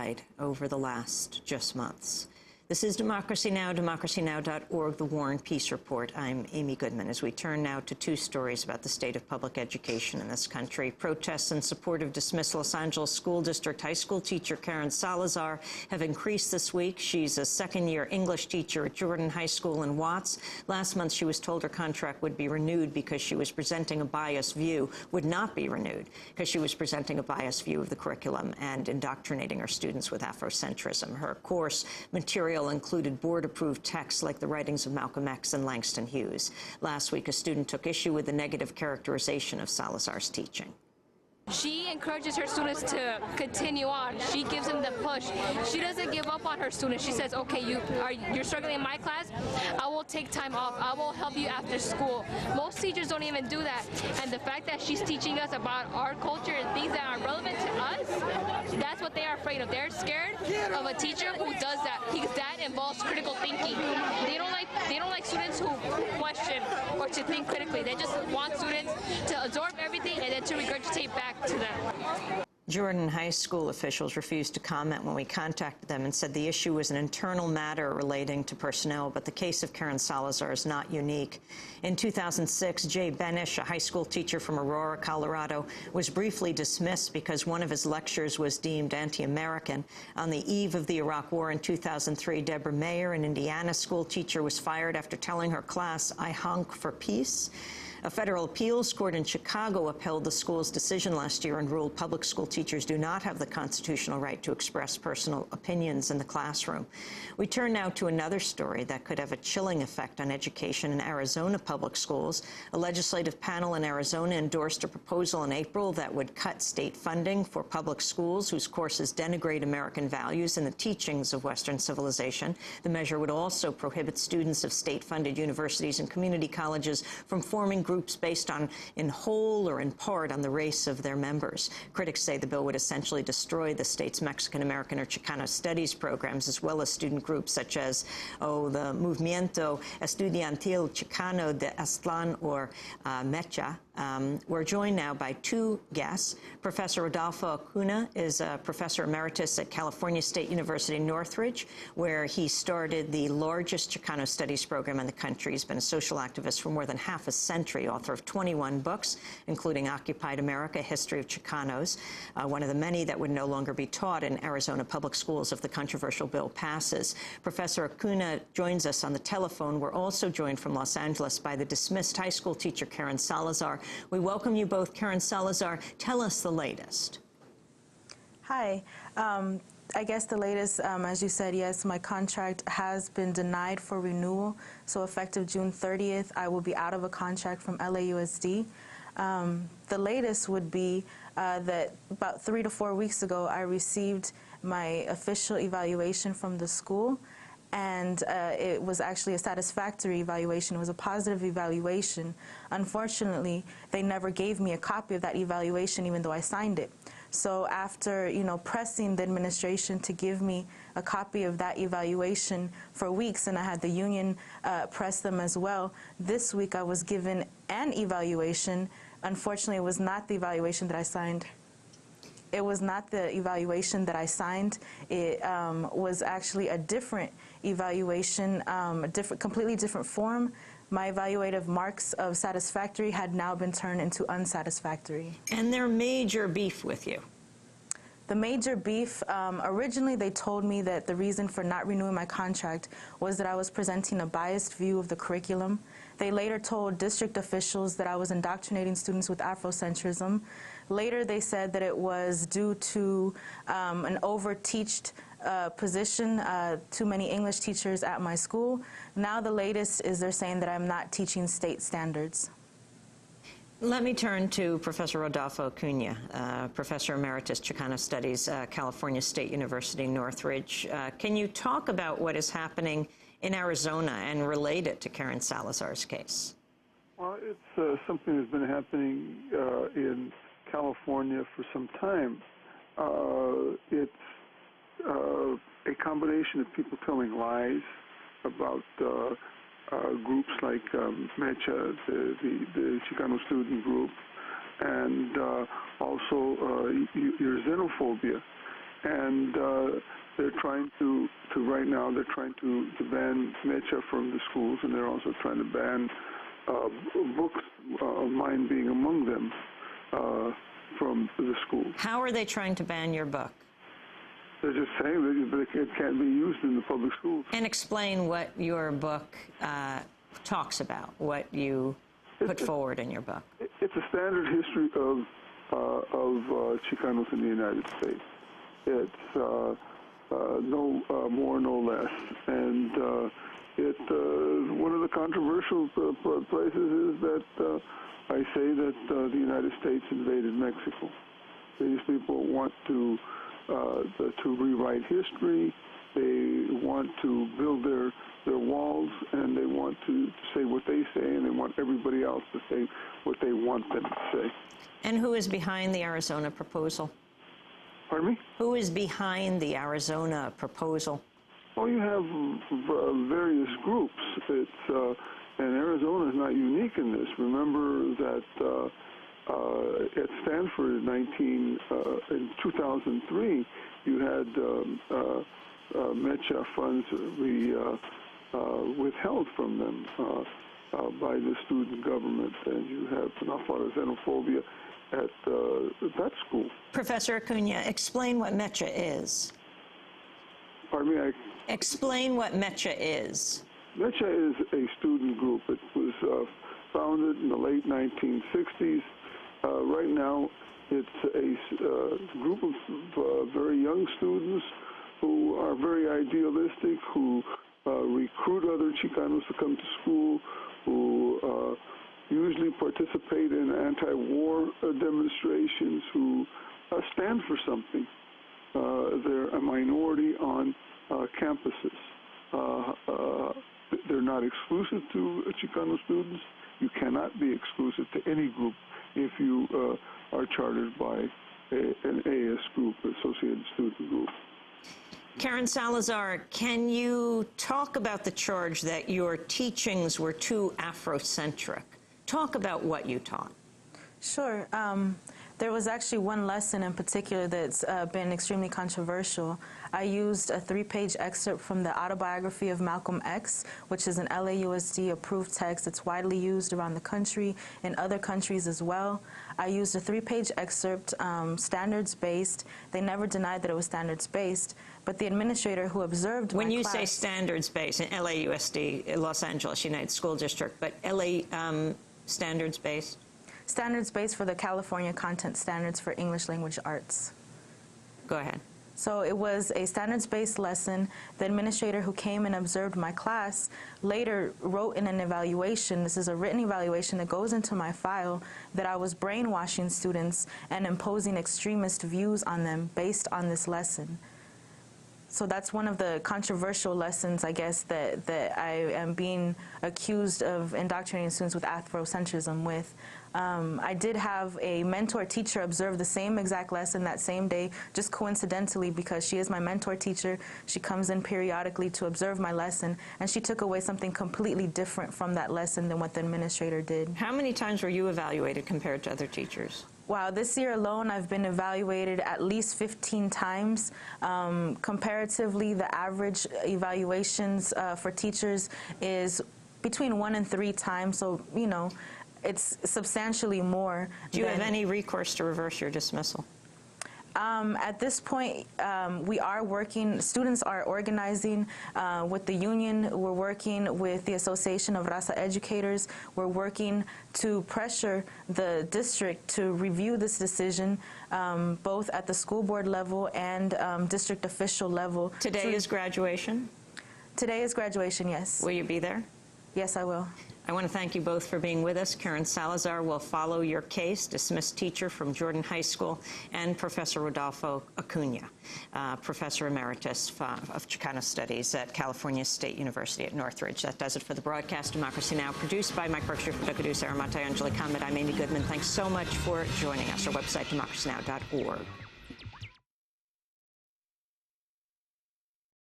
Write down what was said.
died over the last just months. This is Democracy Now!, democracynow.org, The War and Peace Report. I'm Amy Goodman. As we turn now to two stories about the state of public education in this country. Protests in support of dismissed Los Angeles School District high school teacher Karen Salazar have increased this week. She's a second-year English teacher at Jordan High School in Watts. Last month, she was told her contract would be renewed because she was presenting a biased view, would not be renewed because she was presenting a biased view of the curriculum and indoctrinating her students with Afrocentrism. Her course material included board-approved texts like the writings of Malcolm X and Langston Hughes. Last week, a student took issue with the negative characterization of Salazar's teaching. She encourages her students to continue on. She gives them the push. She doesn't give up on her students. She says, okay, you're struggling in my class, I will take time off. I will help you after school. Most teachers don't even do that. And the fact that she's teaching us about our culture and things that are relevant to us, that's what they are afraid of. They're scared of a teacher who does that, because that involves critical thinking. They don't like students who question or to think critically. They just want students to absorb everything and then to regurgitate back to them. Jordan High School officials refused to comment when we contacted them and said the issue was an internal matter relating to personnel, but the case of Karen Salazar is not unique. In 2006, Jay Benish, a high school teacher from Aurora, Colorado, was briefly dismissed because one of his lectures was deemed anti-American. On the eve of the Iraq War in 2003, Deborah Mayer, an Indiana school teacher, was fired after telling her class, "I honk for peace." A federal appeals court in Chicago upheld the school's decision last year and ruled public school teachers do not have the constitutional right to express personal opinions in the classroom. We turn now to another story that could have a chilling effect on education in Arizona public schools. A legislative panel in Arizona endorsed a proposal in April that would cut state funding for public schools whose courses denigrate American values and the teachings of Western civilization. The measure would also prohibit students of state-funded universities and community colleges from forming groups based on, in whole or in part, on the race of their members. Critics say the bill would essentially destroy the state's Mexican-American or Chicano studies programs, as well as student groups such as, the Movimiento Estudiantil Chicano de Aztlán, or MECHA. We're joined now by two guests. Professor Rodolfo Acuna is a professor emeritus at California State University, Northridge, where he started the largest Chicano studies program in the country. He's been a social activist for more than half a century, author of 21 books, including Occupied America, History of Chicanos, one of the many that would no longer be taught in Arizona public schools if the controversial bill passes. Professor Acuna joins us on the telephone. We're also joined from Los Angeles by the dismissed high school teacher Karen Salazar. We welcome you both. Karen Salazar, tell us the latest. Hi. I guess the latest, as you said, yes, my contract has been denied for renewal. So effective June 30th, I will be out of a contract from LAUSD. The latest would be that about 3 to 4 weeks ago, I received my official evaluation from the school. And it was actually a satisfactory evaluation. It was a positive evaluation. Unfortunately, they never gave me a copy of that evaluation, even though I signed it. So after, pressing the administration to give me a copy of that evaluation for weeks, and I had the union press them as well, this week I was given an evaluation. Unfortunately, it was not the evaluation that I signed. It was not the evaluation that I signed. It was actually a different evaluation, completely different form. My evaluative marks of satisfactory had now been turned into unsatisfactory. And their major beef with you? The major beef, originally they told me that the reason for not renewing my contract was that I was presenting a biased view of the curriculum. They later told district officials that I was indoctrinating students with Afrocentrism. Later they said that it was due to an overteached position, too many English teachers at my school. Now the latest is they're saying that I'm not teaching state standards. Let me turn to Professor Rodolfo Acuna, Professor Emeritus Chicano Studies, California State University, Northridge. Can you talk about what is happening in Arizona and relate it to Karen Salazar's case? Well, it's something that's been happening in California for some time. It's a combination of people telling lies about groups like MECHA, the Chicano student group, and also your xenophobia. and they're trying to right now, they're trying to ban mecha from the schools, and they're also trying to ban books, mine being among them, from the schools. How are they trying to ban your book? They're just saying that it can't be used in the public schools. And explain what your book talks about, what you put forward in your book. It's a standard history of Chicanos in the United States. It's no more, no less. And one of the controversial places is that I say that the United States invaded Mexico. These people want to rewrite history. They want to build their walls, and they want to say what they say, and they want everybody else to say what they want them to say. And who is behind the Arizona proposal? Pardon me? Who is behind the Arizona proposal? Well, you have various groups. And Arizona is not unique in this. Remember that at Stanford in 2003, you had MECHA funds withheld from them by the student government, and you have an awful lot of xenophobia at that school. Professor Acuna, explain what MECHA is. Pardon me? Explain what MECHA is. MECHA is a student group. It was founded in the late 1960s. Right now, it's a group of very young students who are very idealistic, who recruit other Chicanos to come to school, who usually participate in anti-war demonstrations, who stand for something. They're a minority on campuses. They're not exclusive to Chicano students. You cannot be exclusive to any group if you are chartered by an AS group, Associated Student Group. Karen Salazar, can you talk about the charge that your teachings were too Afrocentric? Talk about what you taught. Sure. There was actually one lesson in particular that's been extremely controversial. I used a 3-page excerpt from the autobiography of Malcolm X, which is an LAUSD approved text that's widely used around the country, in other countries as well. I used a 3-page excerpt, standards-based. They never denied that it was standards-based, but the administrator who observed when my you class, say standards-based, in LAUSD, Los Angeles United School District, but LA standards-based? Standards-based for the California Content Standards for English Language Arts. Go ahead. So it was a standards-based lesson. The administrator who came and observed my class later wrote in an evaluation, this is a written evaluation that goes into my file, that I was brainwashing students and imposing extremist views on them based on this lesson. So that's one of the controversial lessons, I guess, that I am being accused of indoctrinating students with Afrocentrism with. I did have a mentor teacher observe the same exact lesson that same day, just coincidentally, because she is my mentor teacher. She comes in periodically to observe my lesson, and she took away something completely different from that lesson than what the administrator did. How many times were you evaluated compared to other teachers? Wow, this year alone, I've been evaluated at least 15 times. Comparatively, the average evaluations for teachers is between 1 and 3 times, so, you know, it's substantially more. Do you have any recourse to reverse your dismissal? At this point, we are working, students are organizing with the union. We're working with the Association of Raza Educators. We're working to pressure the district to review this decision, both at the school board level and district official level. Today is graduation? Today is graduation, yes. Will you be there? Yes, I will. I want to thank you both for being with us. Karen Salazar will follow your case, dismissed teacher from Jordan High School, and Professor Rodolfo Acuna, Professor Emeritus of Chicano Studies at California State University at Northridge. That does it for the broadcast. Democracy Now! Produced by Mike Berkshire, producer Aramata Angelic Ahmed. I'm Amy Goodman. Thanks so much for joining us. Our website, democracynow.org.